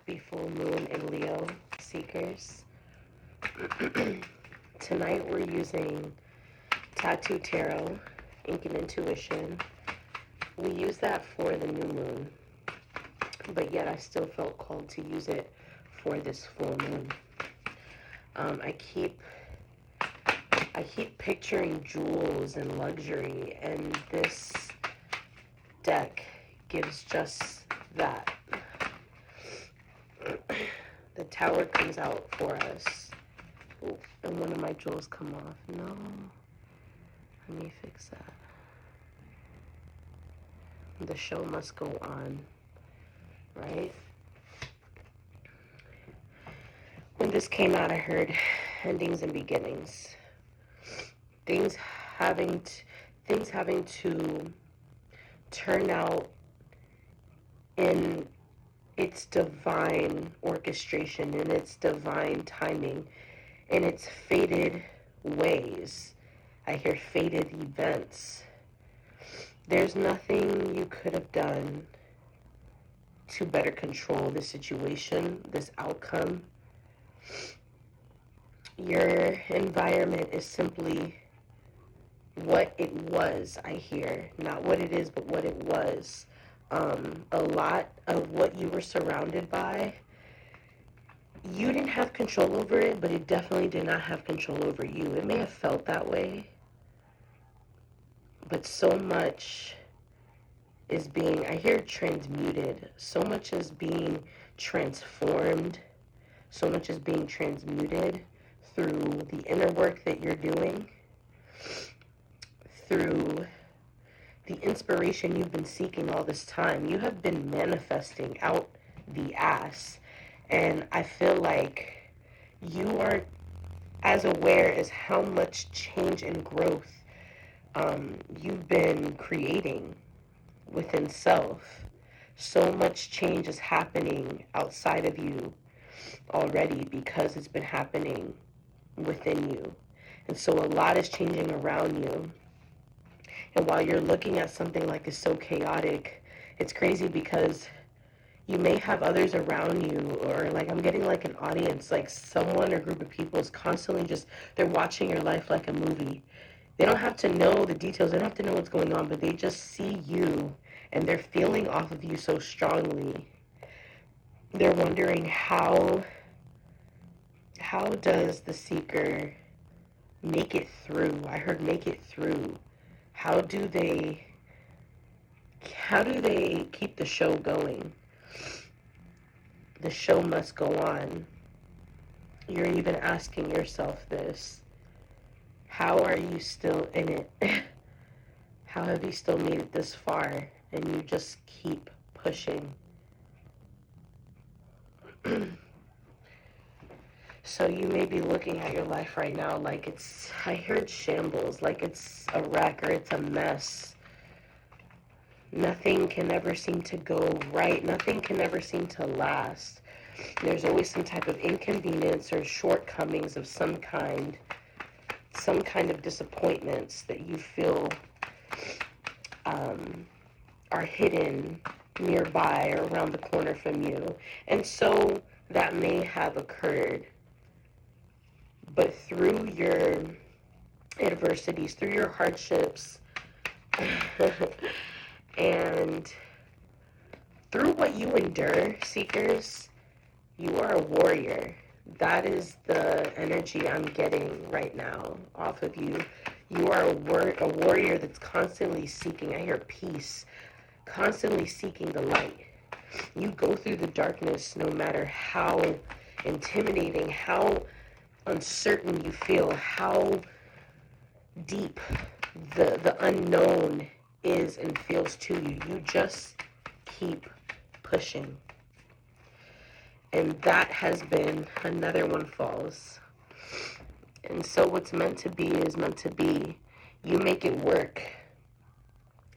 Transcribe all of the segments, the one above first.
Happy full moon in Leo, seekers. Tonight we're using Tattoo Tarot, Ink and Intuition. We use that for the new moon, but yet I still felt called to use it for this full moon. I keep picturing jewels and luxury, and this deck gives just that. The Tower comes out for us. Ooh, and one of my jewels come off. No. Let me fix that. The show must go on, right? When this came out, I heard endings and beginnings. Things having to turn out in its divine orchestration, in its divine timing, in its fated ways. I hear fated events. There's nothing you could have done to better control this situation, this outcome. Your environment is simply what it was, I hear. Not what it is, but what it was. A lot of what you were surrounded by, you didn't have control over it, but it definitely did not have control over you. It may have felt that way, but so much is being, I hear transmuted. So much is being transformed. So much is being transmuted through the inner work that you're doing, through the inspiration you've been seeking all this time. You have been manifesting out the ass. And I feel like you aren't as aware as how much change and growth you've been creating within self. So much change is happening outside of you already because it's been happening within you. And so a lot is changing around you. And while you're looking at something like it's so chaotic, it's crazy because you may have others around you, or like I'm getting like an audience, like someone or group of people is constantly just, they're watching your life like a movie. They don't have to know the details, they don't have to know what's going on, but they just see you and they're feeling off of you so strongly. They're wondering how does the seeker make it through? I heard make it through. How do they keep the show going? The show must go on. You're even asking yourself this. How are you still in it? How have you still made it this far? And you just keep pushing. So you may be looking at your life right now like it's, I heard shambles, like it's a wreck or it's a mess. Nothing can ever seem to go right. Nothing can ever seem to last. There's always some type of inconvenience or shortcomings of some kind of disappointments that you feel are hidden nearby or around the corner from you. And so that may have occurred. But through your adversities, through your hardships, and through what you endure, seekers, you are a warrior. That is the energy I'm getting right now off of you. You are a warrior that's constantly seeking, I hear peace, constantly seeking the light. You go through the darkness no matter how intimidating, how uncertain you feel, how deep the unknown is and feels to you. You just keep pushing. And that has been another one falls. And so what's meant to be is meant to be. You make it work.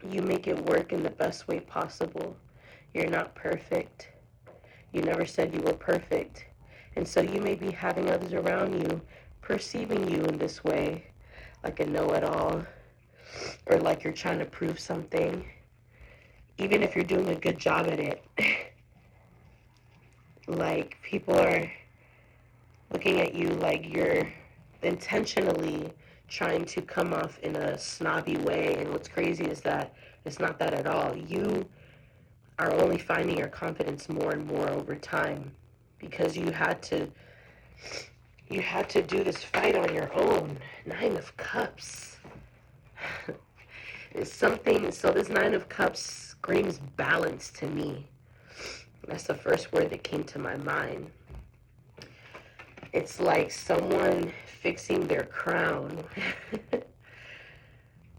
You make it work in the best way possible. You're not perfect. You never said you were perfect. And so you may be having others around you perceiving you in this way, like a know-it-all, or like you're trying to prove something. Even if you're doing a good job at it, Like, people are looking at you like you're intentionally trying to come off in a snobby way. And what's crazy is that it's not that at all. You are only finding your confidence more and more over time, because you had to do this fight on your own. Nine of Cups. It's something. So this Nine of Cups screams balance to me. That's the first word that came to my mind. It's like someone fixing their crown.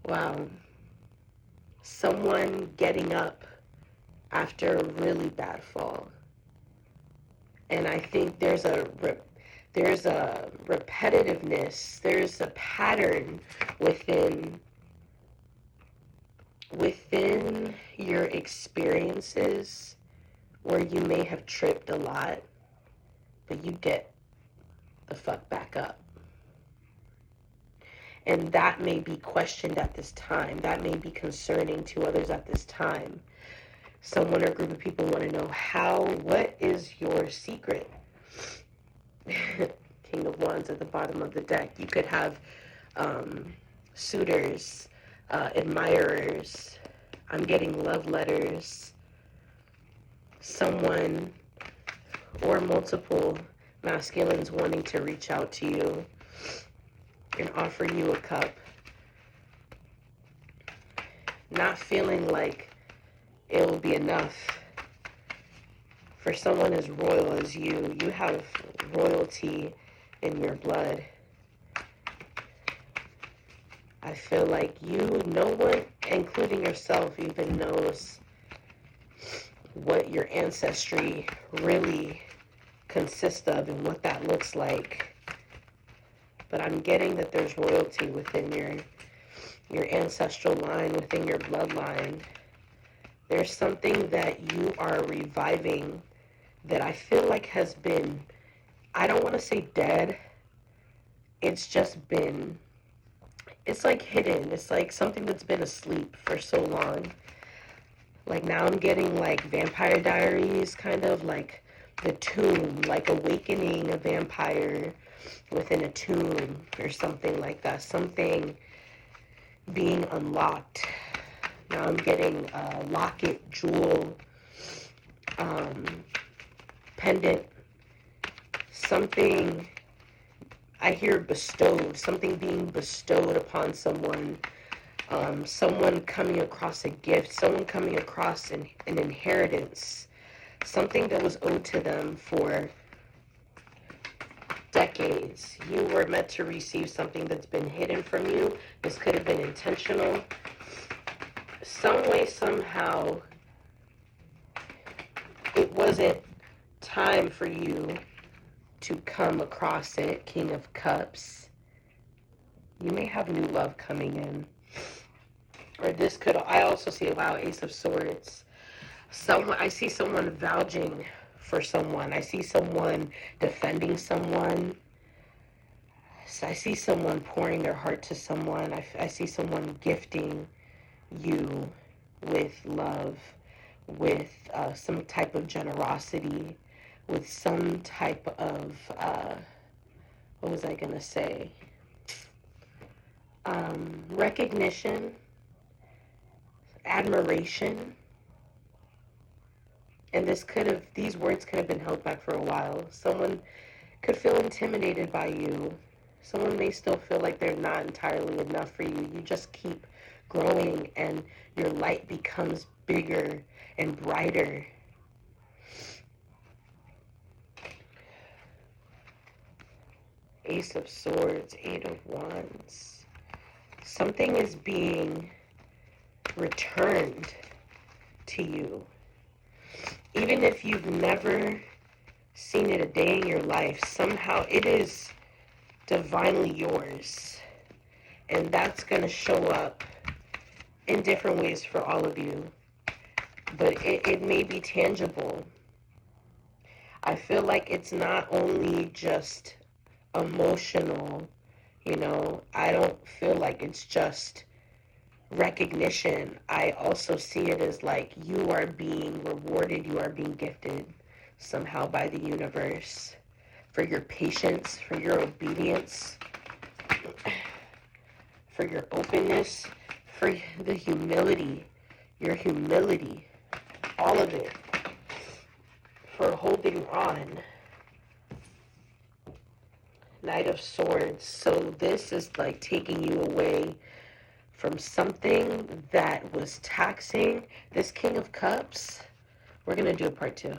Wow. Someone getting up after a really bad fall. And I think there's a repetitiveness, there's a pattern within your experiences where you may have tripped a lot, but you get the fuck back up. And that may be questioned at this time. That may be concerning to others at this time. Someone or a group of people want to know what is your secret? King of Wands at the bottom of the deck. You could have suitors, admirers. I'm getting love letters. Someone or multiple masculines wanting to reach out to you and offer you a cup. Not feeling like it will be enough for someone as royal as you. You have royalty in your blood. I feel like no one, including yourself, even knows what your ancestry really consists of and what that looks like. But I'm getting that there's royalty within your ancestral line, within your bloodline. There's something that you are reviving that I feel like has been, I don't want to say dead. It's just been, it's like hidden. It's like something that's been asleep for so long. Like, now I'm getting like Vampire Diaries, kind of like the tomb, like awakening a vampire within a tomb or something like that. Something being unlocked. Now I'm getting a locket, jewel, pendant, something, I hear bestowed, something being bestowed upon someone, someone coming across a gift, someone coming across an inheritance, something that was owed to them for decades. You were meant to receive something that's been hidden from you. This could have been intentional. Some way, somehow, it wasn't time for you to come across it. King of Cups. You may have new love coming in. Or this could, I also see, wow, Ace of Swords. I see someone vouching for someone. I see someone defending someone. I see someone pouring their heart to someone. I see someone gifting you with love, with some type of generosity, with some type of, what was I going to say? Recognition, admiration. And these words could have been held back for a while. Someone could feel intimidated by you. Someone may still feel like they're not entirely enough for you. You just keep growing and your light becomes bigger and brighter. Ace of Swords, Eight of Wands. Something is being returned to you. Even if you've never seen it a day in your life, somehow it is divinely yours. And that's going to show up in different ways for all of you. But it may be tangible. I feel like it's not only just emotional, I don't feel like it's just recognition. I also see it as like you are being rewarded, you are being gifted somehow by the universe, for your patience, for your obedience, for your openness, for the humility, your humility, all of it, for holding on. Knight of Swords. So this is like taking you away from something that was taxing. This King of Cups, we're going to do a part 2.